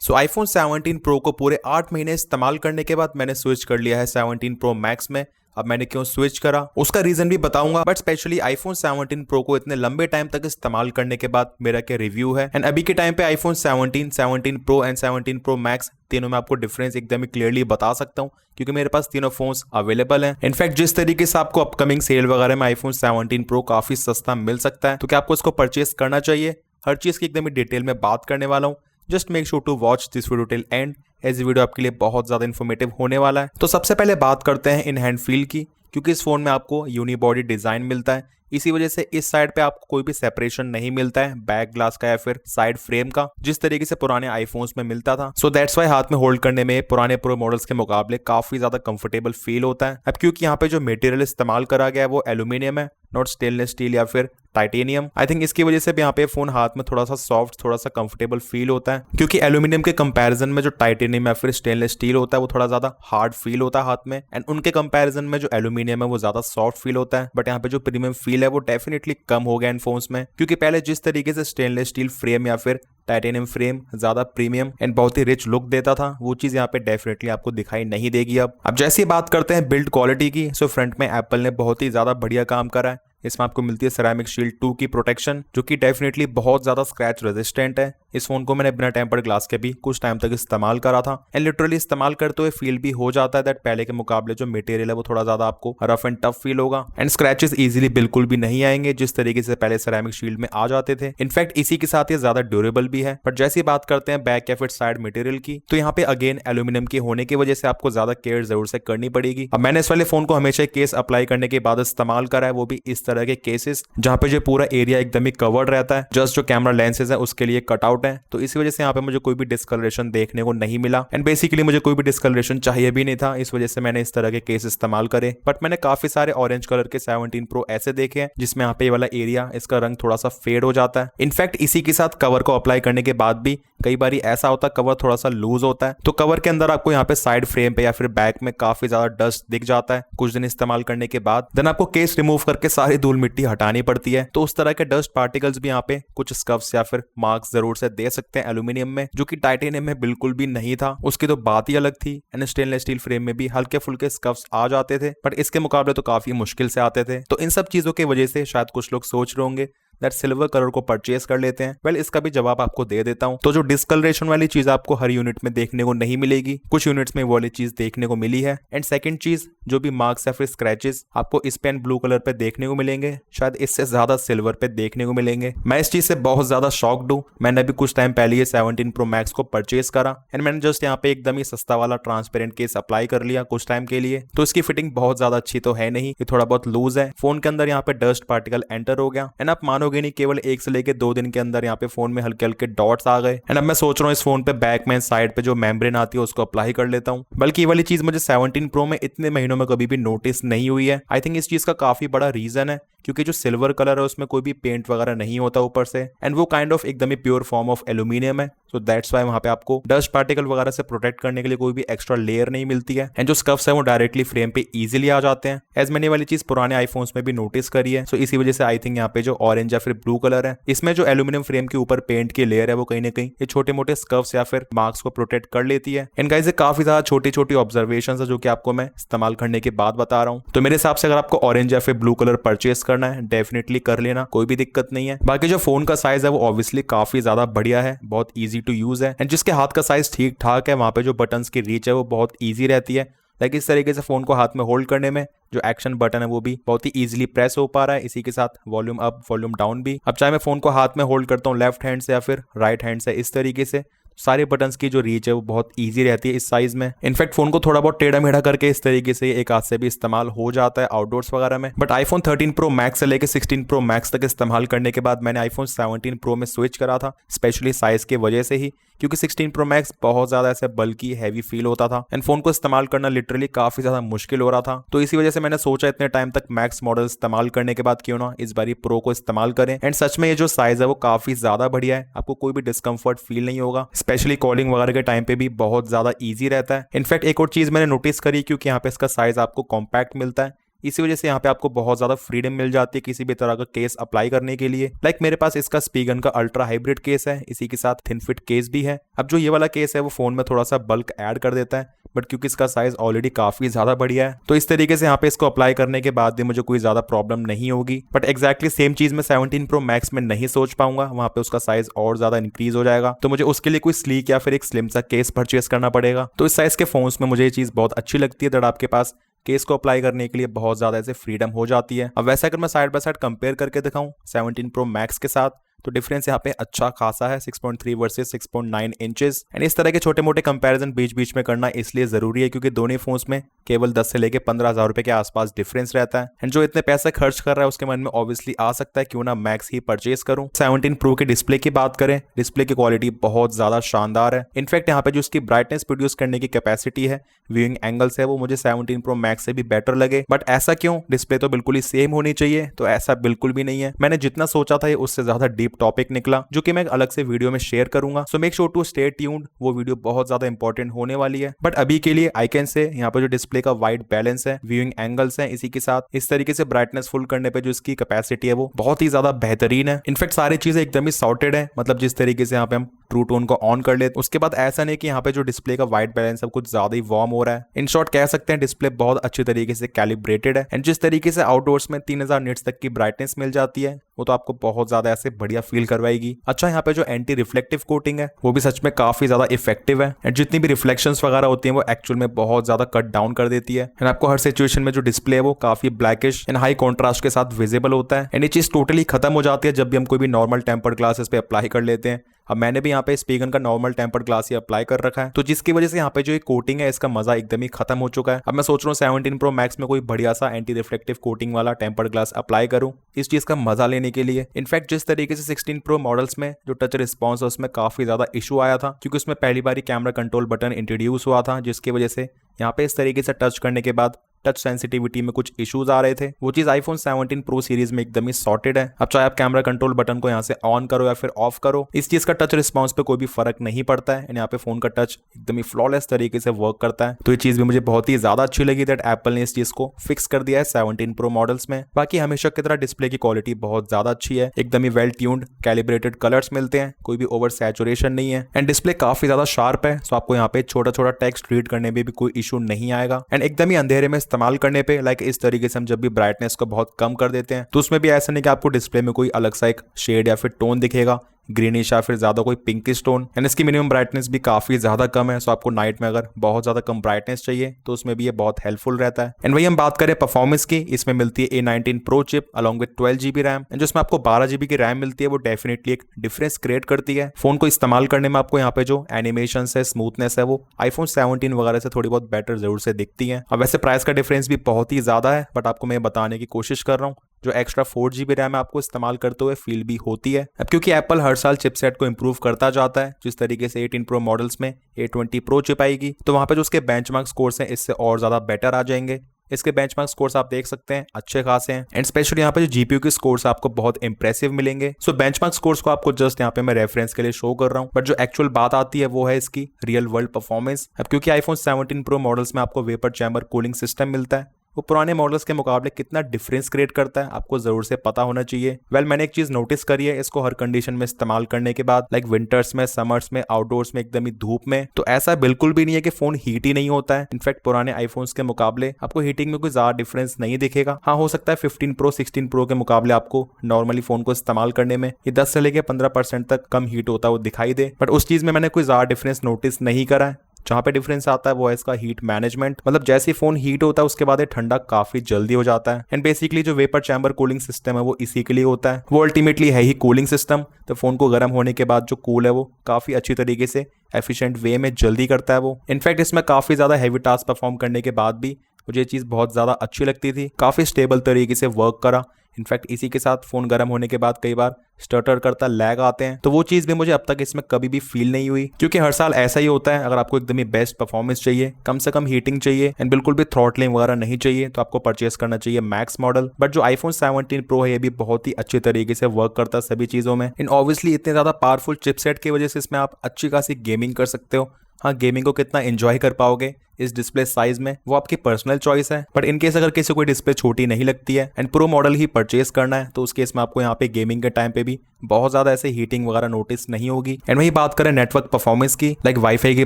सो iPhone 17 pro को पूरे 8 महीने इस्तेमाल करने के बाद मैंने स्विच कर लिया है 17 प्रो मैक्स में। अब मैंने क्यों स्विच करा उसका रीजन भी बताऊंगा, बट स्पेशली आईफोन 17 प्रो को इतने लंबे टाइम तक इस्तेमाल करने के बाद मेरा क्या रिव्यू है। एंड अभी के टाइम पे iPhone 17, 17 pro and 17 pro max तीनों में आपको डिफरेंस एकदम ही क्लियरली बता सकता हूँ, क्योंकि मेरे पास तीनों फोन्स अवेलेबल हैं। इनफैक्ट जिस तरीके से आपको अपकमिंग सेल वगैरह में आईफोन 17 प्रो काफी सस्ता मिल सकता है, तो क्या आपको इसको परचेस करना चाहिए, हर चीज की एकदम ही डिटेल में बात करने वाला हूँ। Just make sure to watch this video till end, as video आपके लिए बहुत ज्यादा इन्फॉर्मेटिव होने वाला है। तो सबसे पहले बात करते हैं इन हैंड फील की, क्योंकि इस फोन में आपको यूनिबॉडी डिजाइन मिलता है, इसी वजह से इस साइड पे आपको कोई भी सेपरेशन नहीं मिलता है बैक ग्लास का या फिर साइड फ्रेम का, जिस तरीके से पुराने आईफोन्स में मिलता था। सो दैट्स वाई हाथ में होल्ड करने में पुराने प्रो मॉडल्स के मुकाबले काफी ज्यादा कंफर्टेबल फील होता है। अब क्योंकि यहाँ पे जो मटेरियल इस्तेमाल करा गया है वो एल्यूमिनियम है, नॉट स्टेनलेस स्टील या फिर टाइटेनियम। आई थिंक इसकी वजह से भी यहाँ पे फोन हाथ में थोड़ा सा सॉफ्ट, थोड़ा सा कंफर्टेबल फील होता है, क्योंकि एल्यूमिनियम के कंपैरिजन में जो टाइटेनियम या फिर स्टेनलेस स्टील होता है वो थोड़ा ज्यादा हार्ड फील होता है हाथ में, एंड उनके कंपैरिजन में जो एल्यूमिनियम है वो ज्यादा सॉफ्ट फील होता है। बट यहाँ पे जो प्रीमियम फील है वो डेफिनेटली कम हो गया इन फोन्स में, क्योंकि पहले जिस तरीके से स्टेनलेस स्टील फ्रेम या फिर टाइटेनियम फ्रेम ज्यादा प्रीमियम एंड बहुत ही रिच लुक देता था, वो चीज यहाँ पे डेफिनेटली आपको दिखाई नहीं देगी। अब जैसी बात करते हैं बिल्ड क्वालिटी की, सो फ्रंट में एप्पल ने बहुत ही ज्यादा बढ़िया काम करा है। इसमें आपको मिलती है सेरामिक शील्ड 2 की प्रोटेक्शन, जो कि डेफिनेटली बहुत ज्यादा स्क्रैच रेजिस्टेंट है। इस फोन को मैंने बिना टेम्पर्ड ग्लास के भी कुछ टाइम तक इस्तेमाल करा था, एंड लिटरली इस्तेमाल करते हुए फील भी हो जाता है दैट पहले के मुकाबले जो मटेरियल है वो थोड़ा ज्यादा आपको रफ एंड टफ फील होगा, एंड स्क्रैचेस इजीली बिल्कुल भी नहीं आएंगे जिस तरीके से पहले सेरामिक शील्ड में आ जाते थे। इनफैक्ट इसी के साथ ये ज्यादा ड्यूरेबल भी है। बट जैसी बात करते हैं बैक या फिर साइड मटेरियल की, तो यहाँ पे अगेन एल्यूमिनियम की होने की वजह से आपको ज्यादा केयर जरूर से करनी पड़ेगी। अब मैंने इस वाले फोन को हमेशा केस अप्लाई करने के बाद इस्तेमाल करा है, वो भी इस तरह के केसेस जहाँ पे जो पूरा एरिया एकदम ही कवर्ड रहता है, जस्ट जो कैमरा लेंसेज है उसके लिए कटआउट है, तो इसी वजह से यहाँ पे मुझे कोई भी डिस्कलरेशन देखने को नहीं मिला, एंड बेसिकली मुझे कोई भी डिस्कलरेशन चाहिए भी नहीं था, इस वजह से मैंने इस तरह के केस इस्तेमाल करे। बट मैंने काफी सारे ऑरेंज कलर के 17 प्रो ऐसे देखे हैं जिसमें यहाँ पे ये वाला एरिया इसका रंग थोड़ा सा फेड हो जाता है। इनफैक्ट इसी के साथ कवर को अप्लाई करने के बाद भी कई बार ऐसा होता है कवर थोड़ा सा लूज होता है, तो कवर के अंदर आपको यहाँ पे साइड फ्रेम पे या फिर बैक में काफी ज्यादा डस्ट दिख जाता है कुछ दिन इस्तेमाल करने के बाद। देन आपको केस रिमूव करके सारी धूल मिट्टी हटानी पड़ती है, तो उस तरह के डस्ट पार्टिकल्स भी यहाँ पे कुछ स्कफ्स या फिर मार्क्स जरूर से दे सकते हैं एल्यूमिनियम में, जो कि टाइटेनियम में बिल्कुल भी नहीं था। उसकी तो बात ही अलग थी, एंड स्टेनलेस स्टील फ्रेम में भी हल्के फुल्के स्कफ्स आ जाते थे, बट इसके मुकाबले तो काफी मुश्किल से आते थे। तो इन सब चीजों की वजह से शायद कुछ लोग सोच रहे होंगे दैट सिल्वर कलर को परचेस कर लेते हैं। वेल इसका भी जवाब आपको दे देता हूं। तो जो डिस्कलरेशन वाली चीज आपको हर यूनिट में देखने को नहीं मिलेगी, कुछ यूनिट्स में वो वाली चीज देखने को मिली है। एंड सेकंड चीज, जो भी मार्क्स या फिर स्क्रैचेस आपको इस पेन ब्लू कलर पे देखने को मिलेंगे, शायद इससे ज्यादा सिल्वर पे देखने को मिलेंगे। मैं इस चीज से बहुत ज्यादा शॉक्ड हूं। मैंने अभी कुछ टाइम पहले ये 17 प्रो मैक्स को परचेस करा, एंड मैंने जस्ट यहाँ पे एकदम ही सस्ता वाला ट्रांसपेरेंट केस अप्लाई कर लिया कुछ टाइम के लिए, तो इसकी फिटिंग बहुत ज्यादा अच्छी तो है नहीं, ये थोड़ा बहुत लूज है। फोन के अंदर यहाँ पे डस्ट पार्टिकल एंटर हो गया, एंड आप मानोगे नहीं, केवल 1 से लेके 2 दिन के अंदर यहाँ पे फोन में हल्के हल्के डॉट्स आ गए। एंड अब मैं सोच रहा हूँ इस फोन पे बैक में साइड पे जो मेम्ब्रेन आती है उसको अप्लाई कर लेता हूँ। बल्कि ये वाली चीज मुझे 17 प्रो में इतने महीनों में कभी भी नोटिस नहीं हुई है। आई थिंक इस चीज का काफी बड़ा रीजन है, क्योंकि जो सिल्वर कलर है उसमें कोई भी पेंट वगैरह नहीं होता ऊपर से, एंड वो काइंड ऑफ एकदम ही प्योर फॉर्म ऑफ एल्यूमिनियम है। सो दैट्स वाई वहां पे आपको डस्ट पार्टिकल वगैरह से प्रोटेक्ट करने के लिए कोई भी एक्स्ट्रा लेयर नहीं मिलती है, एंड जो स्कफ्स है वो डायरेक्टली फ्रेम पे इजीली आ जाते हैं। एज मैंने वाली चीज पुराने आईफोन्स में भी नोटिस करी है। सो इसी वजह से आई थिंक यहाँ पे जो ऑरेंज या फिर ब्लू कलर है, इसमें जो एल्यूमिनियम फ्रेम के ऊपर पेंट की लेयर है वो कहीं ना कहीं ये छोटे मोटे स्कफ्स या फिर मार्क्स को प्रोटेक्ट कर लेती है। एंड गाइस ये काफी ज्यादा छोटी छोटी ऑब्जर्वेशन है जो कि आपको मैं इस्तेमाल करने के बाद बता रहा हूँ। तो मेरे हिसाब से अगर आपको ऑरेंज या फिर ब्लू कलर परचेस करना है, डेफिनेटली कर लेना, कोई भी दिक्कत नहीं है। बाकी जो फोन का साइज है वो ऑब्वियसली काफी ज्यादा बढ़िया है, बहुत इजी टू यूज है, एंड जिसके हाथ का साइज ठीक ठाक है वहां पे जो बटन्स की रीच है वो बहुत इजी रहती है। लाइक इस तरीके से फोन को हाथ में होल्ड करने में जो एक्शन बटन है वो भी बहुत ही इजीली प्रेस हो पा रहा है। इसी के साथ वॉल्यूम अप वॉल्यूम डाउन भी। अब चाहे मैं फोन को हाथ में होल्ड करता हूँ लेफ्ट हैंड से या फिर राइट हैंड से, इस तरीके से सारे बटन्स की जो रीच है वो बहुत इजी रहती है इस साइज में। इनफैक्ट फोन को थोड़ा बहुत टेढ़ा मेढ़ा करके इस तरीके से एक हाथ से भी इस्तेमाल हो जाता है आउटडोर्स वगैरह में। बट आईफोन 13 प्रो मैक्स से लेके 16 प्रो मैक्स तक इस्तेमाल करने के बाद मैंने आईफोन 17 प्रो में स्विच करा था, स्पेशली साइज की वजह से ही, क्योंकि 16 प्रो मैक्स बहुत ज्यादा ऐसे बल्कि हैवी फील होता था, एंड फोन को इस्तेमाल करना लिटरली काफी ज्यादा मुश्किल हो रहा था। तो इसी वजह से मैंने सोचा इतने टाइम तक मैक्स मॉडल इस्तेमाल करने के बाद क्यों ना इस बारी प्रो को इस्तेमाल करें। एंड सच में ये जो साइज है वो काफी ज्यादा बढ़िया है, आपको कोई भी डिस्कंफर्ट फील नहीं होगा, स्पेशली कॉलिंग वगैरह के टाइम पे भी बहुत ज्यादा इजी रहता है। इनफैक्ट एक और चीज मैंने नोटिस करी, क्योंकि यहाँ पे इसका साइज आपको कॉम्पैक्ट मिलता है, इसी वजह से यहाँ पे आपको बहुत ज्यादा फ्रीडम मिल जाती है किसी भी तरह का केस अप्लाई करने के लिए। लाइक मेरे पास इसका स्पीगन का अल्ट्रा हाइब्रिड केस है, इसी के साथ थिन फिट केस भी है। अब जो ये वाला केस है वो फोन में थोड़ा सा बल्क ऐड कर देता है, बट क्योंकि इसका साइज ऑलरेडी काफी ज्यादा बढ़िया है तो इस तरीके से यहाँ पे इसको अप्लाई करने के बाद भी मुझे कोई ज्यादा प्रॉब्लम नहीं होगी। बट एक्जैक्टली सेम चीज मैं 17 प्रो मैक्स में नहीं सोच पाऊंगा, वहां पे उसका साइज और ज्यादा इंक्रीज हो जाएगा, तो मुझे उसके लिए कोई स्लीक या फिर एक स्लिम सा केस परचेस करना पड़ेगा। तो इस साइज के फोन्स में मुझे ये चीज बहुत अच्छी लगती है दैट आपके पास केस को अप्लाई करने के लिए बहुत ज्यादा ऐसे फ्रीडम हो जाती है। अब वैसे अगर मैं साइड बाय साइड कंपेयर करके दिखाऊं 17 प्रो मैक्स के साथ, तो डिफरेंस यहाँ पे अच्छा खासा है, 6.3 वर्सेस 6.9 इंचेस। एंड इस तरह के छोटे मोटे कंपैरिजन बीच बीच में करना इसलिए जरूरी है क्योंकि दोनों फोन्स में केवल 10 से लेके 15,000 रुपए के आसपास डिफरेंस रहता है। एंड जो इतने पैसे खर्च कर रहा है उसके मन में ऑब्वियसली आ सकता है क्यों ना मैक्स ही परचेस करूं। 17 प्रो के डिस्प्ले की बात करें, डिस्प्ले की क्वालिटी बहुत ज्यादा शानदार है। इनफैक्ट यहाँ पे जो उसकी ब्राइटनेस प्रोड्यूस करने की कैपेसिटी है, व्यूइंग एंगल्स है, वो मुझे 17 प्रो मैक्स से भी बेटर लगे। बट ऐसा क्यों? डिस्प्ले तो बिल्कुल ही सेम होनी चाहिए, तो ऐसा बिल्कुल भी नहीं है। मैंने जितना सोचा था ये उससे ज्यादा डीप टॉपिक निकला, जो कि मैं एक अलग से वीडियो में शेयर करूंगा। So make sure to stay tuned, वो वीडियो बहुत ज्यादा इंपॉर्टेंट होने वाली है। बट अभी के लिए आई कैन से यहाँ पे जो डिस्प्ले का वाइड बैलेंस है, व्यूइंग एंगल्स है, इसी के साथ इस तरीके से ब्राइटनेस फुल करने पे जो इसकी कैपेसिटी है वो बहुत ही ज्यादा बेहतरीन है। इनफैक्ट सारी चीजें एकदम ही सॉर्टेड है, मतलब जिस तरीके से यहाँ पे हम ट्रू टोन को ऑन कर लेते उसके बाद ऐसा नहीं कि यहाँ पे जो डिस्प्ले का वाइट बैलेंस है कुछ ज्यादा ही वार्म हो रहा है। इन शॉर्ट कह सकते हैं डिस्प्ले बहुत अच्छी तरीके से कैलिब्रेटेड है। एंड जिस तरीके से आउटडोर्स में 3000 निट्स तक की ब्राइटनेस मिल जाती है वो तो आपको बहुत ज्यादा ऐसे बढ़िया फील करवाएगी। अच्छा, यहाँ पे जो एंटी रिफ्लेक्टिव कोटिंग है वो भी सच में काफी ज्यादा इफेक्टिव है। एंड जितनी भी रिफ्लेक्शंस वगैरह होती हैं वो एक्चुअल में बहुत ज्यादा कट डाउन कर देती है। एंड आपको हर सिचुएशन में जो डिस्प्ले है वो काफी ब्लैकिश एंड हाई कॉन्ट्रास्ट के साथ विजिबल होता है। एंड ये चीज टोटली खत्म हो जाती है जब भी हम कोई भी नॉर्मल टेम्पर्ड ग्लासेस पे अप्लाई कर लेते हैं। अब मैंने भी यहाँ पे स्पीगन का नॉर्मल टेम्पर्ड ग्लास ही अप्लाई कर रखा है, तो जिसकी वजह से यहाँ पे जो एक कोटिंग है इसका मजा एकदम ही खत्म हो चुका है। अब मैं सोच रहा हूँ 17 प्रो मैक्स में कोई बढ़िया सा एंटी रिफ्लेक्टिव कोटिंग वाला टेम्पर्ड ग्लास अप्लाई करूँ इस चीज का मजा लेने के लिए। इनफैक्ट जिस तरीके से 16 प्रो मॉडल्स में जो टच रिस्पॉन्स है उसमें काफी ज्यादा इशू आया था क्योंकि उसमें पहली बार कैमरा कंट्रोल बटन इंट्रोड्यूस हुआ था, जिसकी वजह से यहाँ पे इस तरीके से टच करने के बाद टच सेंसिटिविटी में कुछ इश्यूज आ रहे थे। वो चीज आईफोन 17 प्रो सीरीज में एकदम ही सॉर्टेड है। अब चाहे आप कैमरा कंट्रोल बटन को यहाँ से ऑन करो या फिर ऑफ करो, इस चीज का टच रिस्पॉन्स पे कोई भी फर्क नहीं पड़ता है। यहाँ पे फोन का टच एकदम ही फ्लॉलेस तरीके से वर्क करता है। तो ये चीज भी मुझे बहुत ही ज्यादा अच्छी लगी दैट एप्पल ने इस चीज को फिक्स कर दिया है 17 प्रो मॉडल्स में। बाकी हमेशा की तरह डिस्प्ले की क्वालिटी बहुत ज्यादा अच्छी है, एकदम ही वेल ट्यून्ड कैलिब्रेटेड कलर्स मिलते हैं, कोई भी ओवर सैचुरेशन नहीं है। एंड डिस्प्ले काफी ज्यादा शार्प है, सो आपको यहाँ पे छोटा छोटा टेक्स्ट रीड करने में भी कोई इशू नहीं आएगा। एंड एकदम ही अंधेरे में इस्तेमाल करने पे इस तरीके से हम जब भी ब्राइटनेस को बहुत कम कर देते हैं तो उसमें भी ऐसा नहीं कि आपको डिस्प्ले में कोई अलग सा एक शेड या फिर टोन दिखेगा, ग्रीनिश या फिर ज्यादा कोई पिंकिश टोन। एंड इसकी मिनिमम ब्राइटनेस भी काफी ज्यादा कम है, सो आपको नाइट में अगर बहुत ज्यादा कम ब्राइटनेस चाहिए तो उसमें भी ये बहुत हेल्पफुल रहता है। एंड वही हम बात करें परफॉर्मेंस की, इसमें मिलती है A19 pro chip along with 12 GB RAM. And जिसमें आपको 12 GB की रैम मिलती है वो डेफिनेटली एक डिफरेंस क्रिएट करती है। फोन को इस्तेमाल करने में आपको यहाँ पे जो एनिमेशन है, स्मूथनेस है, वो आईफोन 17 वगैरह से थोड़ी बहुत बेटर जरूर से दिखती है। अब वैसे प्राइस का डिफरेंस भी बहुत ही ज्यादा है, बट आपको मैं बताने की कोशिश कर रहा हूँ जो एक्स्ट्रा 4 GB रैम आपको इस्तेमाल करते हुए फील भी होती है। अब क्योंकि एप्पल हर साल चिपसेट को इंप्रूव करता जाता है, जिस तरीके से 18 प्रो मॉडल्स में A20 प्रो चिप आएगी तो वहां पे जो उसके बेंचमार्क स्कोर्स हैं इससे और ज्यादा बेटर आ जाएंगे। इसके बेंचमार्क स्कोर्स आप देख सकते हैं अच्छे खासे हैं। एंड स्पेशली यहाँ पे जो जीपीयू के स्कोर्स आपको बहुत इंप्रेसिव मिलेंगे। सो बेंचमार्क स्कोर्स को आपको जस्ट यहाँ पे मैं रेफरेंस के लिए शो कर रहा हूँ, बट जो एक्चुअल बात आती है वो है इसकी रियल वर्ल्ड परफॉर्मेंस। अब क्योंकि आईफोन 17 प्रो मॉडल्स में आपको वेपर चैम्बर कूलिंग सिस्टम मिलता है, वो पुराने मॉडल्स के मुकाबले कितना डिफरेंस क्रिएट करता है आपको जरूर से पता होना चाहिए। मैंने एक चीज नोटिस करी है, इसको हर कंडीशन में इस्तेमाल करने के बाद, लाइक विंटर्स में, समर्स में, आउटडोर्स में, एकदम ही धूप में, तो ऐसा बिल्कुल भी नहीं है कि फोन हीट ही नहीं होता है। इनफैक्ट पुराने आईफोन्स के मुकाबले आपको हीटिंग में कोई ज्यादा डिफरेंस नहीं दिखेगा। हाँ, हो सकता है 15 प्रो 16 प्रो के मुकाबले आपको नॉर्मली फोन को इस्तेमाल करने में ये 10 से लेकर 15% तक कम हीट होता है वो दिखाई दे, बट उस चीज में मैंने कोई ज्यादा डिफरेंस नोटिस नहीं करा है। जहाँ पे डिफरेंस आता है वो है इसका हीट मैनेजमेंट, मतलब जैसे ही फोन हीट होता है उसके बाद ये ठंडा काफी जल्दी हो जाता है। एंड बेसिकली जो वेपर चैम्बर कूलिंग सिस्टम है वो इसी के लिए होता है, वो अल्टीमेटली है ही कूलिंग सिस्टम। तो फोन को गर्म होने के बाद जो कूल है वो काफी अच्छी तरीके से एफिशिएंट वे में जल्दी करता है वो। इनफैक्ट इसमें काफी ज्यादा हैवी टास्क परफॉर्म करने के बाद भी मुझे ये चीज बहुत ज्यादा अच्छी लगती थी, काफी स्टेबल तरीके से वर्क करा। इनफैक्ट इसी के साथ फोन गर्म होने के बाद कई बार स्टटर करता, लैग आते हैं, तो वो चीज भी मुझे अब तक इसमें कभी भी फील नहीं हुई, क्योंकि हर साल ऐसा ही होता है। अगर आपको एकदम ही बेस्ट परफॉर्मेंस चाहिए, कम से कम हीटिंग चाहिए एंड बिल्कुल भी थ्रॉटलिंग वगैरह नहीं चाहिए, तो आपको परचेस करना चाहिए मैक्स मॉडल। बट जो आईफोन 17 प्रो है ये भी बहुत ही अच्छे तरीके से वर्क करता है सभी चीजों में। इन ऑब्वियसली इतने ज्यादा पावरफुल चिपसेट की वजह से इसमें आप अच्छी खासी गेमिंग कर सकते हो। हाँ, गेमिंग को कितना एंजॉय कर पाओगे इस डिस्प्ले साइज में वो आपकी पर्सनल चॉइस है। बट इनकेस अगर किसी को डिस्प्ले छोटी नहीं लगती है and pro model he purchase करना है तो उस केस में आपको यहाँ पे गेमिंग के टाइम पे भी बहुत ज्यादा ऐसे हीटिंग वगैरह नोटिस नहीं होगी। एंड वही बात करें नेटवर्क परफॉर्मेंस की, लाइक वाईफाई की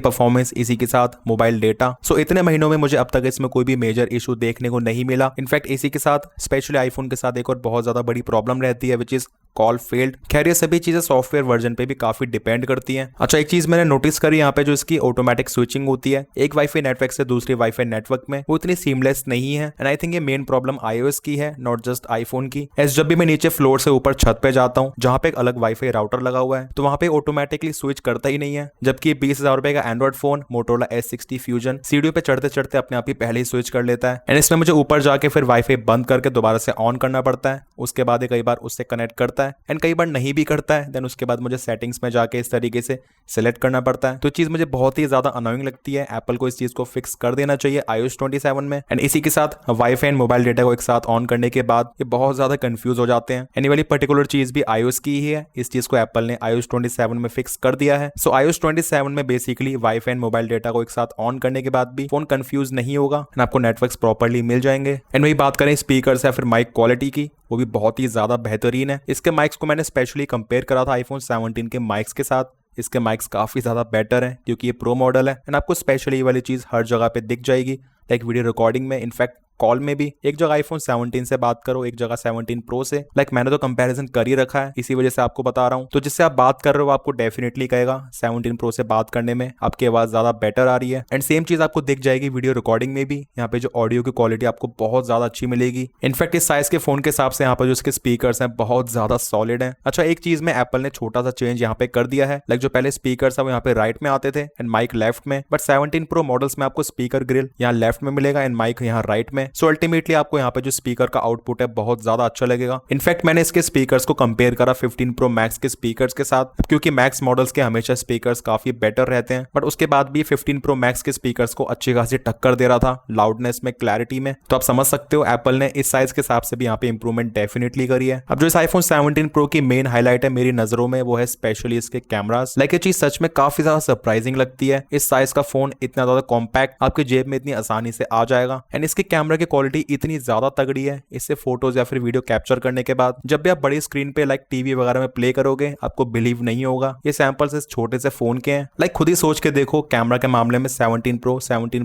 परफॉर्मेंस, इसी के साथ मोबाइल डेटा, सो इतने महीनों में मुझे अब तक इसमें कोई भी मेजर इशू देखने को नहीं मिला। इनफैक्ट इसी के साथ स्पेशली आईफोन के साथ एक और बहुत ज्यादा बड़ी प्रॉब्लम रहती है विच इज कॉल फेल्ड। खैर ये सभी चीजें सॉफ्टवेयर वर्जन पे भी काफी डिपेंड करती हैं। अच्छा एक चीज मैंने नोटिस करी यहाँ पे जो इसकी ऑटोमेटिक स्विचिंग होती है एक वाईफाई नेटवर्क से दूसरे वाईफाई नेटवर्क में, वो इतनी सीमलेस नहीं है। एंड आई थिंक ये मेन प्रॉब्लम iOS की है, नॉट जस्ट आईफोन की। एस जब भी मैं नीचे फ्लोर से ऊपर छत पे जाता हूँ जहाँ पे एक अलग वाईफाई राउटर लगा हुआ है तो वहाँ पे ऑटोमेटिकली स्विच करता ही नहीं है, जबकि 20,000 रुपए का Android phone Motorola S60 fusion सीढ़ियों पे चढ़ते चढ़ते अपने आप ही पहले ही स्विच कर लेता है। एंड इसमें मुझे ऊपर जाके फिर वाईफाई बंद करके दोबारा से ऑन करना पड़ता है, उसके बाद कई बार उससे कनेक्ट करता है एंड कई बार नहीं भी करता है। देन उसके बाद मुझे सेटिंग्स में जाके इस तरीके से सिलेक्ट करना पड़ता है। तो चीज मुझे बहुत ही ज्यादा अनोइंग लगती है। एप्पल को इस चीज को फिक्स कर देना चाहिए iOS 27 में। एंड इसी के साथ वाईफाई एंड मोबाइल डेटा को एक साथ ऑन करने के बाद ये बहुत ज्यादा कंफ्यूज हो जाते हैं। एंड ये वाली पर्टिकुलर चीज भी iOS की ही है, इस चीज को एप्पल ने iOS 27 में फिक्स कर दिया है। सो iOS 27 में basically wifi and mobile data को एक साथ ऑन करने के बाद भी फोन कंफ्यूज नहीं होगा एंड आपको नेटवर्क्स प्रॉपर्ली मिल जाएंगे। एंड वही बात करें स्पीकर या फिर माइक क्वालिटी की, वो भी बहुत ही ज्यादा बेहतरीन है। इसके माइक्स को मैंने स्पेशली कंपेयर करा था आईफोन 17 के माइक्स के साथ। इसके माइक्स काफी ज्यादा बेटर हैं क्योंकि ये प्रो मॉडल है एंड आपको स्पेशली ये वाली चीज हर जगह पे दिख जाएगी, लाइक वीडियो रिकॉर्डिंग में, इनफैक्ट कॉल में भी। एक जगह आईफोन 17 से बात करो, एक जगह 17 प्रो से। लाइक मैंने तो कंपैरिजन कर ही रखा है, इसी वजह से आपको बता रहा हूँ। तो जिससे आप बात कर रहे हो आपको डेफिनेटली कहेगा 17 प्रो से बात करने में आपकी आवाज ज्यादा बेटर आ रही है। एंड सेम चीज आपको दिख जाएगी वीडियो रिकॉर्डिंग में भी। यहाँ पे जो ऑडियो की क्वालिटी आपको बहुत ज्यादा अच्छी मिलेगी। इनफैक्ट इस साइज के फोन के हिसाब से यहाँ पर जो इसके स्पीकर्स हैं बहुत ज्यादा सॉलिड है। अच्छा एक चीज में एप्पल ने छोटा सा चेंज यहाँ पे कर दिया है, लाइक जो पहले स्पीकर वो यहाँ पे राइट में आते थे एंड माइक लेफ्ट में, बट 17 प्रो मॉडल्स में आपको स्पीकर ग्रिल यहाँ लेफ्ट में मिलेगा एंड माइक यहाँ राइट में। सो अल्टीमेटली आपको यहाँ पे जो स्पीकर का आउटपुट है बहुत ज्यादा अच्छा लगेगा। इनफैक्ट मैंने इसके स्पीकर्स को कंपेयर करा 15 प्रो मैक्स के स्पीकर्स के साथ, क्योंकि मैक्स मॉडल्स के हमेशा स्पीकर्स काफी बेटर रहते हैं, बट उसके बाद भी 15 प्रो मैक्स के स्पीकर्स को अच्छी खासी टक्कर दे रहा था लाउडनेस में, क्लैरिटी में। तो आप समझ सकते हो एप्पल ने इस साइज के हिसाब से भी यहाँ पे इंप्रूवमेंट डेफिनेटली करी है। अब जो इस आईफोन 17 प्रो की मेन हाईलाइट है मेरी नजरों में वो है स्पेशली इसके कैमरास। लाइक ये चीज सच में काफी ज्यादा सरप्राइजिंग लगती है। इस साइज का फोन इतना ज्यादा कॉम्पैक्ट आपके जेब में इतनी आसानी से आ जाएगा एंड इसके कैमरा की क्वालिटी इतनी ज्यादा तगड़ी है, इससे फोटोज या फिर वीडियो कैप्चर करने के बाद जब भी आप बड़ी स्क्रीन पे लाइक टीवी वगैरह में प्ले करोगे आपको बिलीव नहीं होगा ये सैंपल्स इस छोटे से फोन के हैं। लाइक खुद ही सोच के देखो कैमरा के मामले में 17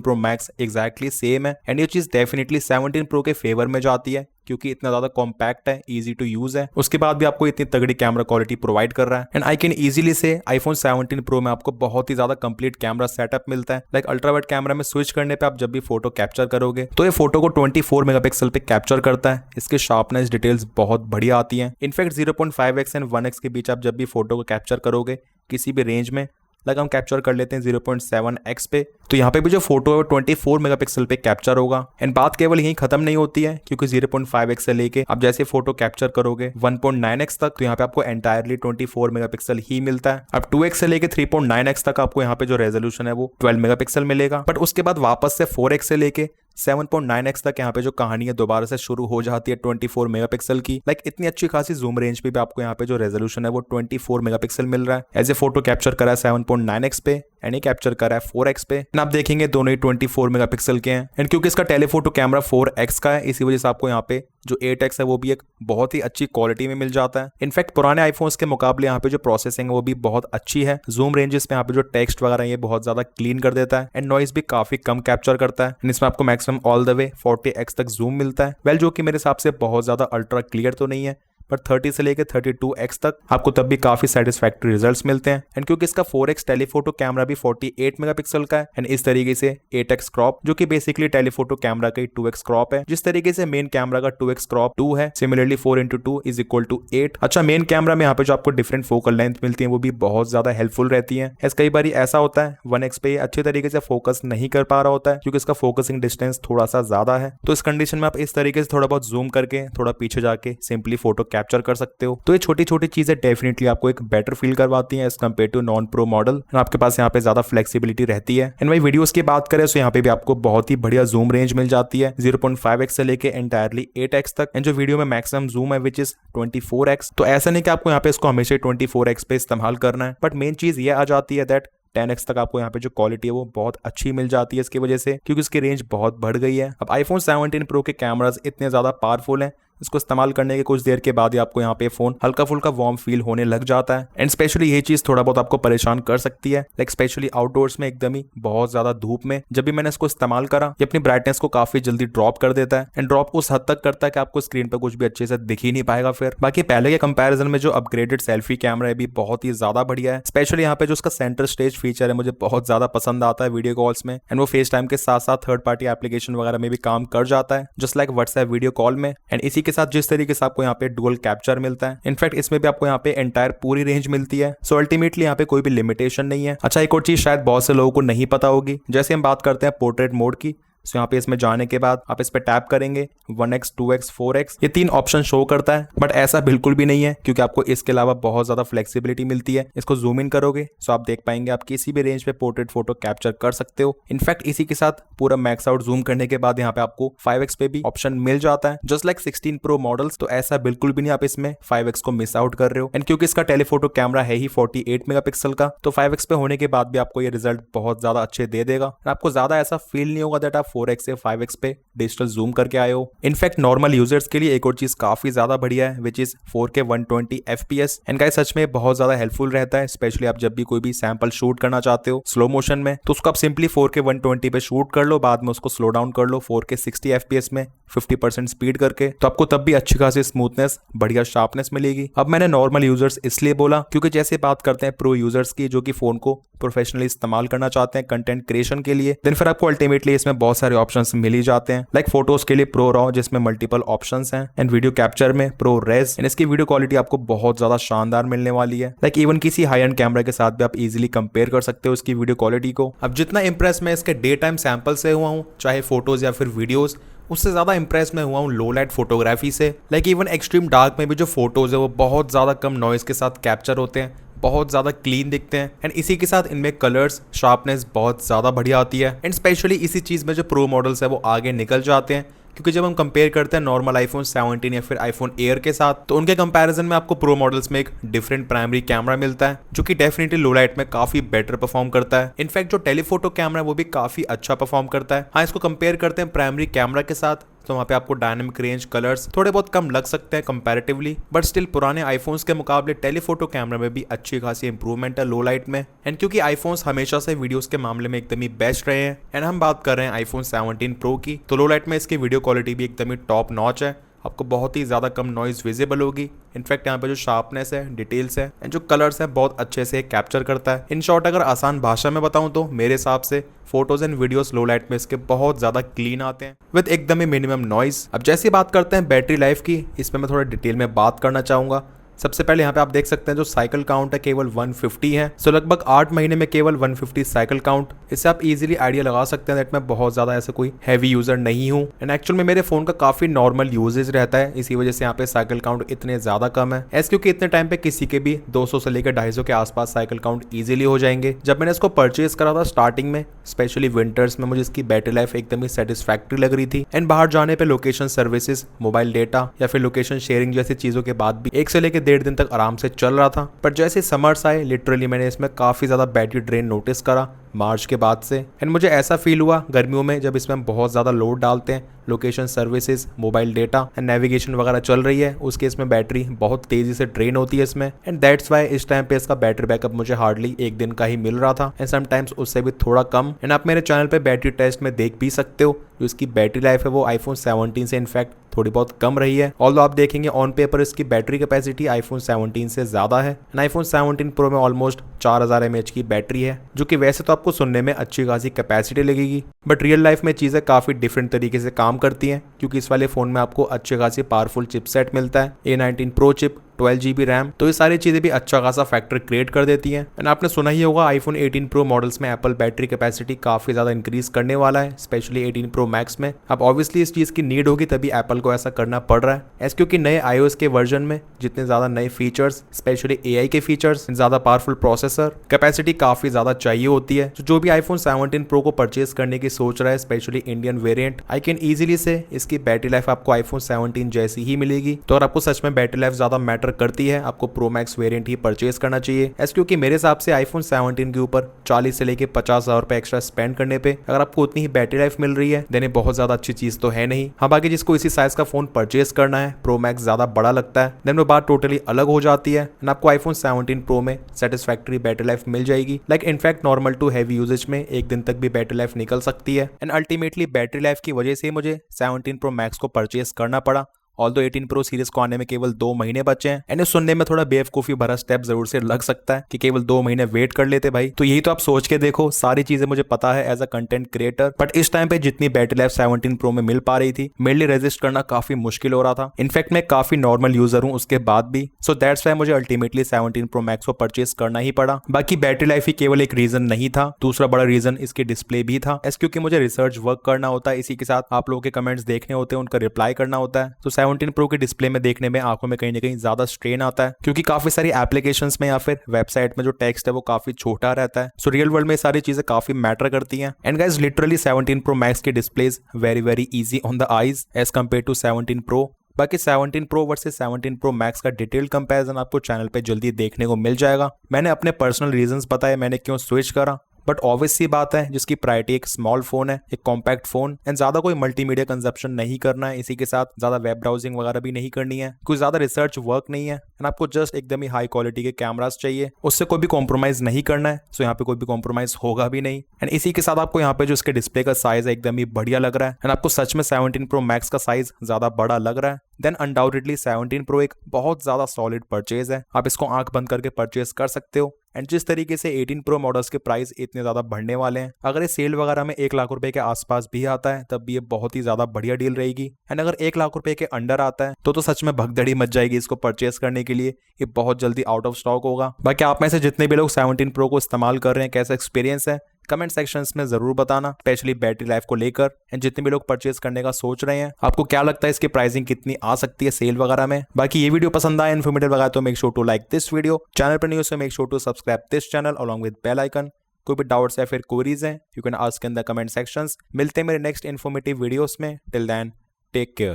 प्रो मैक्स एग्जैक्टली सेम है एंड ये चीज डेफिनेटली 17 प्रो के फेवर में जाती है क्योंकि इतना ज्यादा कॉम्पैक्ट है, इजी टू यूज है, उसके बाद भी आपको इतनी तगड़ी कैमरा क्वालिटी प्रोवाइड कर रहा है। एंड आई कैन इजीली से आईफोन 17 प्रो में आपको बहुत ही ज्यादा कंप्लीट कैमरा सेटअप मिलता है। लाइक अल्ट्रावाइड कैमरा में स्विच करने पे आप जब भी फोटो कैप्चर करोगे तो ये फोटो को 24 मेगापिक्सल पे कैप्चर करता है। इसके शार्पनेस डिटेल्स बहुत बढ़िया आती हैं। इनफैक्ट 0.5x एंड 1x के बीच आप जब भी फोटो को कैप्चर करोगे किसी भी रेंज में, लाइक हम कैप्चर कर लेते हैं 0.7x पे, तो यहाँ पे भी जो फोटो है वो 24 मेगापिक्सल पे कैप्चर होगा। एंड बात केवल यहीं खत्म नहीं होती है क्योंकि 0.5x से लेके आप जैसे फोटो कैप्चर करोगे 1.9x तक तो यहाँ पे आपको एंटायरली 24 मेगापिक्सल ही मिलता है। अब 2x से लेके 3.9x तक आपको यहाँ पे जो रेजोल्यूशन है वो 12 मेगापिक्सल मिलेगा, बट उसके बाद वापस से 4x से लेके 7.9x तक यहाँ पे जो कहानी है दोबारा से शुरू हो जाती है 24 मेगापिक्सल की। लाइक इतनी अच्छी खासी जूम रेंज पे भी आपको यहाँ पे जो रेजोल्यूशन है वो 24 मेगापिक्सल मिल रहा है। एज ए फोटो कैप्चर करा है 7.9x पे एंड ये कैप्चर करा है 4x पे। आप देखेंगे दोनों ही 24 मेगापिक्सल के हैं एंड क्योंकि इसका टेलीफोटो कैमरा 4x का है इसी वजह से आपको यहाँ पे जो 8x है वो भी एक बहुत ही अच्छी क्वालिटी में मिल जाता है। इनफैक्ट पुराने आईफोन्स के मुकाबले यहाँ पे जो प्रोसेसिंग है वो भी बहुत अच्छी है। जूम रेंजेस पे यहाँ पे जो टेक्स्ट वगैरह ये बहुत ज्यादा क्लीन कर देता है एंड नॉइज भी काफी कम कैप्चर करता है। इसमें आपको maximum all the way 40x तक जूम मिलता है, वेल जो कि मेरे हिसाब से बहुत ज्यादा अल्ट्रा क्लियर तो नहीं है, पर 30 से लेके 32x तक आपको तब भी काफी सेटिस्फैक्टरी रिजल्ट्स मिलते हैं। एंड क्योंकि इसका 4x टेलीफोटो कैमरा भी 48 मेगापिक्सल का है एंड इस तरीके से 8x क्रॉप जो कि बेसिकली टेलीफोटो कैमरा का 2x क्रॉप है, जिस तरीके से मेन कैमरा का 2x क्रॉप 2 है, similarly 4x2 is equal to 8। अच्छा मेन कैमरा में यहाँ पे जो आपको डिफरेंट फोकल लेंथ मिलती है वो भी बहुत ज्यादा हेल्पफुल रहती है। ऐसा कई बार ऐसा होता है 1x पे अच्छे तरीके से फोकस नहीं कर पा रहा होता है क्योंकि इसका फोकसिंग डिस्टेंस थोड़ा सा ज्यादा है, तो इस कंडीशन में आप इस तरीके से थोड़ा बहुत जूम करके थोड़ा पीछे जाके सिंपली फोटो कैप्चर कर सकते हो। तो ये छोटी छोटी चीजें डेफिनेटली आपको एक बेटर फील करवाती हैं as compare to non pro model. आपके पास यहाँ पे ज्यादा फ्लेक्सिबिलिटी रहती है। एंड वही वीडियोस की बात करें तो यहाँ पे भी आपको बहुत ही बढ़िया जूम रेंज मिल जाती है 0.5x से लेके एंटायरली 8x तक। एंड जो वीडियो में मैक्सिमम जूम है विच इज 24x। तो ऐसा नहीं कि आपको यहाँ पे इसको हमेशा 24x पे इस्तेमाल करना है, बट मेन चीज ये आ जाती है दैट 10x तक आपको यहाँ पे जो क्वालिटी है वो बहुत अच्छी मिल जाती है इसकी वजह से, क्योंकि उसकी रेंज बहुत बढ़ गई है। अब आईफोन 17 प्रो के कैमरास इतने ज्यादा पावरफुल हैं, इसको इस्तेमाल करने के कुछ देर के बाद ही आपको यहाँ पे फोन हल्का फुल्का वार्म फील होने लग जाता है। एंड स्पेशली ये चीज थोड़ा बहुत आपको परेशान कर सकती है, लाइक स्पेशली आउटडोर्स में एकदम ही बहुत ज्यादा धूप में जब भी मैंने इसको इस्तेमाल करा, ये अपनी ब्राइटनेस को काफी जल्दी ड्रॉप कर देता है। एंड ड्रॉप उस हद तक करता है कि आपको स्क्रीन पर कुछ भी अच्छे से दिख ही नहीं पाएगा। फिर बाकी पहले के कंपैरिजन में जो अपग्रेडेड सेल्फी कैमरा है भी बहुत ही ज्यादा बढ़िया है। स्पेशली यहाँ पे जो उसका सेंटर स्टेज फीचर है मुझे बहुत ज्यादा पसंद आता है वीडियो कॉल्स में। एंड वो फेस टाइम के साथ साथ थर्ड पार्टी एप्लीकेशन वगैरह में भी काम कर जाता है, just like WhatsApp video call में। एंड इसी के साथ जिस तरीके से आपको यहाँ पे डुअल कैप्चर मिलता है, इनफैक्ट इसमें भी आपको यहाँ पे एंटायर पूरी रेंज मिलती है। सो अल्टीमेटली यहाँ पे कोई भी लिमिटेशन नहीं है। अच्छा, एक और चीज शायद बहुत से लोगों को नहीं पता होगी, जैसे हम बात करते हैं पोर्ट्रेट मोड की, तो यहाँ पे इसमें जाने के बाद आप इस पे टैप करेंगे 1x 2x 4x ये 3 ऑप्शन शो करता है, बट ऐसा बिल्कुल भी नहीं है, क्योंकि आपको इसके अलावा बहुत ज्यादा फ्लेक्सिबिलिटी मिलती है। इसको जूम इन करोगे तो आप देख पाएंगे आप किसी भी रेंज पे पोर्ट्रेट फोटो कैप्चर कर सकते हो। इनफैक्ट इसी के साथ पूरा मैक्स आउट जूम करने के बाद यहाँ पे आपको 5x पे भी ऑप्शन मिल जाता है, जस्ट लाइक 16 प्रो मॉडल्स। तो ऐसा बिल्कुल भी नहीं आप इसमें 5x को मिस आउट कर रहे हो। एंड क्योंकि इसका टेलीफोटो कैमरा है ही 48 मेगापिक्सल का, तो 5x पे होने के बाद भी आपको ये रिजल्ट बहुत ज्यादा अच्छे दे देगा। आपको ज्यादा ऐसा फील नहीं होगा दैट आप 4x से 5x पे डिजिटल जूम करके आए हो। इनफैक्ट नॉर्मल यूजर्स के लिए एक और चीज काफी ज्यादा बढ़िया है, which is 4K 120 FPS। And guys सच में बहुत ज्यादा हेल्पफुल रहता है, स्पेशली आप जब भी कोई भी सैंपल शूट करना चाहते हो स्लो मोशन में, तो उसको आप सिंपली 4K 120 पे शूट कर लो, बाद में उसको स्लो डाउन कर लो 4K 60 FPS में 50% स्पीड करके, तो आपको तब भी अच्छी खासी स्मूथनेस, बढ़िया शार्पनेस मिलेगी। अब मैंने नॉर्मल यूजर्स इसलिए बोला क्योंकि जैसे बात करते हैं प्रो यूजर्स की, जो कि फोन को प्रोफेशनली इस्तेमाल करना चाहते हैं कंटेंट क्रिएशन के लिए, देन फिर आपको अल्टीमेटली इसमें बहुत सारे ऑप्शंस मिल ही जाते हैं। लाइक फोटोज के लिए प्रो रॉ जिसमें मल्टीपल ऑप्शंस हैं, एंड वीडियो कैप्चर में प्रो रेज, एंड इसकी वीडियो क्वालिटी आपको बहुत ज्यादा शानदार मिलने वाली है। लाइक इवन किसी हाई एंड कैमरा के साथ भी आप इजीली कंपेयर कर सकते हो इसकी वीडियो क्वालिटी को। अब जितना इंप्रेस मैं इसके डे टाइम सैंपल से हुआ हूँ, चाहे फोटोज या फिर वीडियोज, उससे ज्यादा इंप्रेस मैं हुआ हूँ लो लाइट फोटोग्राफी से। लाइक इवन एक्सट्रीम डार्क में भी जो फोटोज है वो बहुत ज्यादा कम नॉइज के साथ कैप्चर होते हैं, बहुत ज्यादा क्लीन दिखते हैं। एंड इसी के साथ इनमें कलर्स शार्पनेस बहुत ज्यादा बढ़िया आती है। एंड स्पेशली इसी चीज में जो प्रो मॉडल्स है वो आगे निकल जाते हैं, क्योंकि जब हम कंपेयर करते हैं नॉर्मल आईफोन 17 या फिर आईफोन एयर के साथ, तो उनके कंपैरिजन में आपको प्रो मॉडल्स में एक डिफरेंट प्राइमरी कैमरा मिलता है, जो कि डेफिनेटली लो लाइट में काफी बेटर परफॉर्म करता है। इनफैक्ट जो टेलीफोटो कैमरा है वो भी काफी अच्छा परफॉर्म करता है। हाँ, इसको कंपेयर करते हैं प्राइमरी कैमरा के साथ, तो वहाँ पे आपको डायनामिक रेंज कलर्स थोड़े बहुत कम लग सकते हैं कंपैरेटिवली, बट स्टिल पुराने आईफोन्स के मुकाबले टेलीफोटो कैमरा में भी अच्छी खासी इंप्रूवमेंट है लो लाइट में। एंड क्योंकि आईफोन्स हमेशा से वीडियोस के मामले में एकदम ही बेस्ट रहे हैं, एंड हम बात कर रहे हैं आईफोन 17 प्रो की, तो लो लाइट में इसकी वीडियो क्वालिटी भी एकदम ही टॉप नॉच है। आपको बहुत ही ज्यादा कम नॉइज विजिबल होगी। इनफैक्ट यहाँ पे जो शार्पनेस है, डिटेल्स है, एंड जो कलर्स है बहुत अच्छे से कैप्चर करता है। इन शॉर्ट अगर आसान भाषा में बताऊं तो मेरे हिसाब से photos and videos low light में इसके बहुत ज्यादा क्लीन आते हैं विद एकदम ही मिनिमम नॉइज। अब जैसे बात करते हैं बैटरी लाइफ की, इसमें मैं थोड़ा डिटेल में बात करना चाहूंगा। सबसे पहले यहाँ पे आप देख सकते हैं जो साइकिल काउंट है केवल 150 है। सो लगभग 8 महीने में केवल 150 साइकिल काउंट, इससे आप इजीली आइडिया लगा सकते हैं दैट मैं बहुत ज्यादा ऐसा कोई हैवी यूजर नहीं हूँ। एंड एक्चुअल में मेरे फोन का काफी नॉर्मल यूजेज रहता है, इसी वजह से यहाँ पे साइकिल काउंट इतने ज्यादा कम है। ऐसे क्योंकि इतने टाइम पे किसी के भी 200 से लेकर 250 के आसपास साइकिल काउंट इजीली हो जाएंगे। जब मैंने इसको परचेज करा था स्टार्टिंग में, स्पेशली विंटर्स में, मुझे इसकी बैटरी लाइफ एकदम ही सेटिस्फैक्ट्री लग रही थी। एंड बाहर जाने पे लोकेशन सर्विसेज, मोबाइल डेटा या फिर लोकेशन शेयरिंग जैसी चीजों के बाद भी 1 से लेकर 1.5 दिन तक आराम से चल रहा था। पर जैसे समर्स आए, लिटरली मैंने इसमें काफी ज्यादा बैटरी ड्रेन नोटिस करा मार्च के बाद से। एंड मुझे ऐसा फील हुआ गर्मियों में जब इसमें हम बहुत ज्यादा लोड डालते हैं, location services, mobile data and navigation वगैरह चल रही है, उस केस में बैटरी बहुत तेजी से ड्रेन होती है इसमें। एंड दैट्स वाई इस टाइम पे इसका बैटरी बैकअप मुझे हार्डली 1 दिन का ही मिल रहा था, एंड समटाइम्स उससे भी थोड़ा कम। एंड आप मेरे चैनल पे बैटरी टेस्ट में देख भी सकते हो, जो इसकी बैटरी लाइफ है वो आईफोन 17 से इनफैक्ट थोड़ी बहुत कम रही है। ऑल्दो आप देखेंगे ऑन पेपर इसकी बैटरी कैपेसिटी आईफोन 17 से ज्यादा है। एंड आईफोन 17 प्रो में ऑलमोस्ट 4000 mAh की बैटरी है, जो कि वैसे तो आपको सुनने में अच्छी खासी कैपेसिटी लगेगी, बट रियल लाइफ में चीजें काफी डिफरेंट तरीके से काम करती हैं, क्योंकि इस वाले फोन में आपको अच्छी खासी पावरफुल चिपसेट मिलता है, A19 pro chip, 12 GB RAM, तो ये सारी चीजें भी अच्छा खासा फैक्टर क्रिएट कर देती हैं। एंड आपने सुना ही होगा आईफोन 18 प्रो मॉडल्स में एप्पल बैटरी कैपेसिटी काफी ज्यादा इंक्रीज करने वाला है, स्पेशली 18 प्रो मैक्स में। अब ऑब्वियसली इस चीज की नीड होगी तभी एप्पल को ऐसा करना पड़ रहा है, ऐसे क्योंकि नए iOS के वर्जन में जितने ज्यादा नए फीचर्स, स्पेशली AI के फीचर्स, ज्यादा पावरफुल प्रोसेसर, कैपेसिटी काफी ज्यादा चाहिए होती है। जो भी आईफोन 17 प्रो को परचेज करने की सोच रहा है, specially Indian variant, I can easily से इसकी बैटरी लाइफ आपको आईफोन 17 जैसी ही मिलेगी। तो अगर आपको सच में बैटरी लाइफ ज्यादा मैटर मैटर करती है, आपको प्रो मैक्स वेरिएंट ही परचेज करना चाहिए। ऐसे क्योंकि मेरे हिसाब से आईफोन 17 के ऊपर 40 से लेके 50,000 रुपए एक्स्ट्रा स्पेंड करने पे अगर आपको उतनी ही बैटरी लाइफ मिल रही है देन ये बहुत ज्यादा अच्छी चीज तो है नहीं। हाँ, बाकी जिसको इसी साइज का फोन परचेज करना है, प्रो मैक्स ज्यादा बड़ा लगता है, देन वो बात टोटली अलग हो जाती है एंड आपको आईफोन 17 प्रो में सेटिस्फैक्टरी बैटरी लाइफ मिल जाएगी। Like in fact normal to heavy usage में एक दिन तक भी बैटरी लाइफ निकल सकती है। एंड अल्टीमेटली बैटरी लाइफ की वजह से मुझे 17 प्रो मैक्स को परचेज करना पड़ा। ऑल्दो 18 प्रो सीरीज को आने में केवल 2 महीने बचे हैं एंड सुनने में थोड़ा बेवकूफी भरा स्टेप जरूर से लग सकता है कि केवल 2 महीने वेट कर लेते भाई। तो यही तो आप सोच के देखो, सारी चीजें मुझे पता है as a content creator, but इस टाइम पे जितनी बैटरी लाइफ 17 प्रो में मिल पा रही थी मेरे लिए रेजिस्ट करना काफी मुश्किल हो रहा था। इनफैक्ट मैं काफी नॉर्मल यूजर हूँ उसके बाद भी, सो दैट्स वाई मुझे अल्टीमेटली 17 प्रो मैक्स को परचेज करना ही पड़ा। बाकी बैटरी लाइफ ही केवल एक रीजन नहीं था, दूसरा बड़ा रीजन इसकी डिस्प्ले भी था। ऐसे क्योंकि मुझे रिसर्च वर्क करना होता है, इसी के साथ आप लोगों के कमेंट्स देखने होते हैं, उनका रिप्लाई करना होता है। तो 17 प्रो की डिस्प्ले में देखने में आंखों में कहीं ना कहीं ज्यादा स्ट्रेन आता है क्योंकि काफी सारी एप्लीकेशंस में या फिर वेबसाइट में जो टेक्स्ट है वो काफी छोटा रहता है। सो रियल वर्ल्ड में सारी चीजें काफी मैटर करती हैं। And guys literally 17 pro max की displays very very easy on the eyes as compare to 17 pro. बाकी 17 प्रो वर्सेस 17 प्रो मैक्स का डिटेल्ड कंपैरिजन आपको चैनल पे जल्दी देखने को मिल जाएगा। मैंने अपने पर्सनल रीजंस बताए मैंने क्यों स्विच करा, बट ऑब्वियस सी बात है जिसकी प्रायोरिटी एक स्मॉल फोन है, एक कॉम्पैक्ट फोन एंड ज्यादा कोई मल्टीमीडिया कंजप्शन नहीं करना है, इसी के साथ ज्यादा वेब ब्राउजिंग वगैरह भी नहीं करनी है, कोई ज्यादा रिसर्च वर्क नहीं है एंड आपको जस्ट एकदम ही हाई क्वालिटी के कैमरास चाहिए, उससे कोई भी कॉम्प्रोमाइज नहीं करना है। सो यहाँ पे कोई भी कॉम्प्रोमाइज होगा भी नहीं एंड इसी के साथ आपको यहाँ पे जो इसके डिस्प्ले का साइज है एकदम ही बढ़िया लग रहा है एंड आपको सच में 17 प्रो मैक्स का साइज ज्यादा बड़ा लग रहा है देन अनडाउटेडली 17 प्रो एक बहुत ज्यादा सॉलिड परचेज है। आप इसको आंख बंद करके परचेज कर सकते हो एंड जिस तरीके से 18 प्रो मॉडल्स के प्राइस इतने ज्यादा बढ़ने वाले हैं, अगर ये सेल वगैरह में 1 लाख रुपए के आसपास भी आता है तब भी ये बहुत ही ज्यादा बढ़िया डील रहेगी एंड अगर 1 लाख रुपए के अंडर आता है तो सच में भगदड़ी मच जाएगी इसको परचेज करने के लिए। ये बहुत जल्दी आउट ऑफ स्टॉक होगा। बाकी आप में से जितने भी लोग 17 प्रो को इस्तेमाल कर रहे हैं कैसा एक्सपीरियंस है कमेंट सेक्शंस में जरूर बताना, स्पेशली बैटरी लाइफ को लेकर। एंड जितने भी लोग परचेज करने का सोच रहे हैं आपको क्या लगता है इसकी प्राइसिंग कितनी आ सकती है सेल वगैरह में। बाकी ये वीडियो पसंद आया इन्फॉर्मेटिव लगा तो make sure to like this video, channel पर न्यूज से make sure to subscribe this channel along with bell icon. कोई भी डाउट्स या फिर क्वेरीज हैं you can ask in the comment sections. मिलते हैं मेरे नेक्स्ट इन्फॉर्मेटिव वीडियोस में, टिल देन टेक केयर।